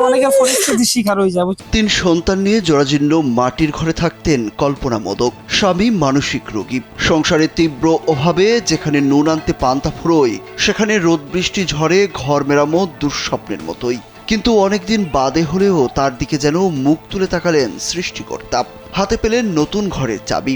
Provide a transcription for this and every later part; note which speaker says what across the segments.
Speaker 1: অনেকে পরিস্থিতি শিকার হয়ে যাবে।
Speaker 2: 3 সন্তান নিয়ে জরাজীর্ণ মাটির ঘরে থাকতেন কল্পনা মোদক। স্বামী মানসিক রোগী, সংসারের তীব্র অভাবে যেখানে নুন আনতে পান্তা ফুরোয়, সেখানে রোদ বৃষ্টি ঝড়ে ঘর মেরামত দুঃস্বপ্নের মতোই। কিন্তু অনেকদিন বাদে হলেও তার দিকে যেন মুখ তুলে তাকালেন সৃষ্টিকর্তা। হাতে পেলেন নতুন ঘরের চাবি।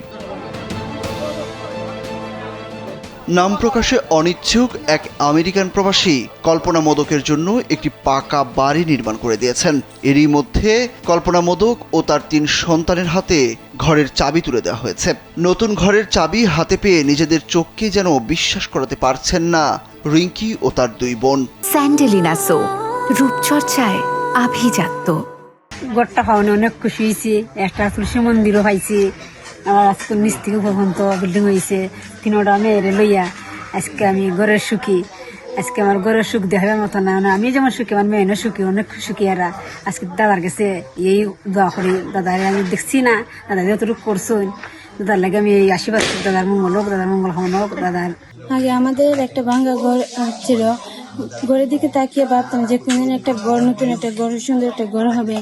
Speaker 2: নাম প্রকাশে অনিচ্ছুক এক আমেরিকান প্রবাসী কল্পনা মোদকের জন্য একটি পাকা বাড়ি নির্মাণ করে দিয়েছেন। এরই মধ্যে কল্পনা মোদক ও তার 3 সন্তানের হাতে ঘরের চাবি তুলে দেওয়া হয়েছে। নতুন ঘরের চাবি হাতে পেয়ে নিজেদের চোখকে যেন বিশ্বাস করাতে পারছেন না রিঙ্কি ও তার 2 বোন।
Speaker 3: স্যান্ডেলিনা সো, রূপচর্চায় আভিজাত্য।
Speaker 4: ঘরটা পাওয়ানো অনেক খুশি হয়েছি। একটা তুলসী মন্দিরও পাইছি। আমার আজকে মিস্ত্রি পর্যন্ত বিল্ডিং হয়েছে। 3টা মেয়েরে লইয়া আজকে আমি ঘরের সুখী। আজকে আমার ঘরের সুখ দেখার মতো না, আমি যেমন সুখী আমার মেয়েরও সুখী, অনেক সুখী। এরা আজকে দাদার কাছে এই দোয়া করি, দাদারে আমি দেখছি না, দাদা যতটুকু করছেন, দাদার লাগে আমি এই আশীর্বাদ করি, দাদার মঙ্গল হোক, দাদার মঙ্গল কামনা হোক। দাদার
Speaker 5: আগে আমাদের একটা ভাঙ্গা ঘর ছিল। ঘরের দিকে তাকিয়ে ভাবতাম যে কোনদিন একটা ঘর, নতুন একটা ঘর, সুন্দর একটা ঘর হবে।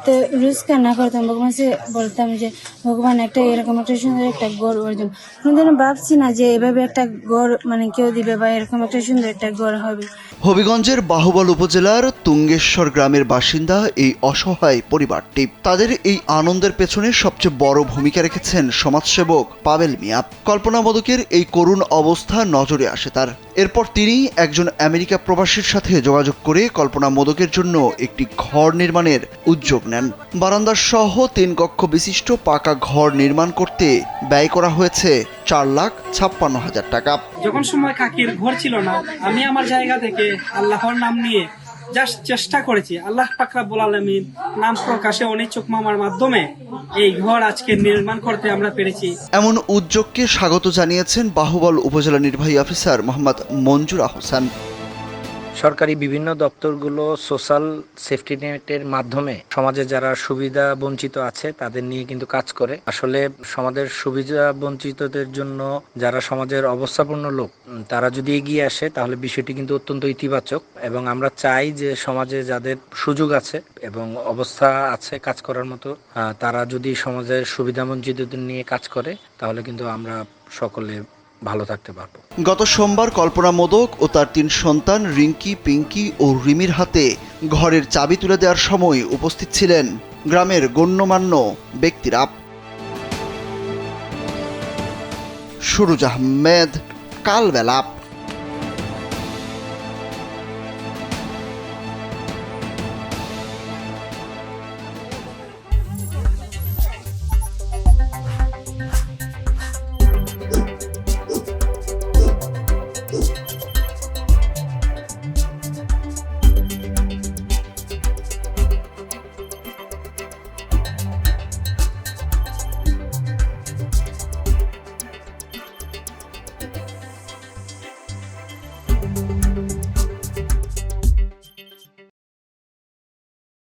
Speaker 5: তো রোজগার না করতাম, ভগবানকে বলতাম যে ভগবান একটা এরকম একটা সুন্দর একটা ঘর অর্জন। কোনদিন ভাবছি না যে এভাবে একটা ঘর মানে কেউ দিবে বা এরকম একটা সুন্দর একটা ঘর হবে।
Speaker 2: হবিগঞ্জের বাহুবল উপজেলার তুঙ্গেশ্বর গ্রামের বাসিন্দা এই অসহায় পরিবারটি। তাদের এই আনন্দের পেছনে সবচেয়ে বড় ভূমিকা রেখেছেন সমাজসেবক পাবেল মিয়া। কল্পনা মোদকের এই করুণ অবস্থা নজরে আসে তার। এরপর তিনি একজন আমেরিকা প্রবাসীর সাথে যোগাযোগ করে কল্পনা মোদকের জন্য একটি ঘর নির্মাণের উদ্যোগ নেন। বারান্দা সহ 3 কক্ষ বিশিষ্ট পাকা ঘর নির্মাণ করতে ব্যয় করা হয়েছে 4,56,000 টাকা।
Speaker 1: যখন সময় কাকির ঘর ছিল না, আমি আমার জায়গা থেকে আল্লাহর নাম নিয়ে জাস্ট চেষ্টা করেছি। আল্লাহ পাক রব্বুল আলামিন নাম প্রকাশে অনিচ্ছুক মামার মাধ্যমে এই ঘর আজকে নির্মাণ করতে আমরা পেরেছি।
Speaker 2: এমন উদ্যোগকে স্বাগত জানিয়েছেন বাহুবল উপজেলা নির্বাহী অফিসার মোহাম্মদ মঞ্জুর আহসান।
Speaker 6: সরকারি বিভিন্ন দপ্তরগুলো সোশ্যাল সেফটি নেটের মাধ্যমে সমাজে যারা সুবিধা বঞ্চিত আছে তাদের নিয়ে কিন্তু কাজ করে। আসলে সমাজের সুবিধা বঞ্চিতদের জন্য যারা সমাজের অবস্থাপন্ন লোক তারা যদি এগিয়ে আসে তাহলে বিষয়টি কিন্তু অত্যন্ত ইতিবাচক, এবং আমরা চাই যে সমাজে যাদের সুযোগ আছে এবং অবস্থা আছে কাজ করার মতো, তারা যদি সমাজের সুবিধা বঞ্চিতদের নিয়ে কাজ করে তাহলে কিন্তু আমরা সকলে ভালো থাকতে পারবো।
Speaker 2: গত সোমবার কল্পনা মোদক ও তার 3 সন্তান রিঙ্কি, পিঙ্কি ও রিমির হাতে ঘরের চাবি তুলে দেওয়ার সময় উপস্থিত ছিলেন গ্রামের গণ্যমান্য ব্যক্তিরা। সুরুজ আহমেদ, কালবেলা।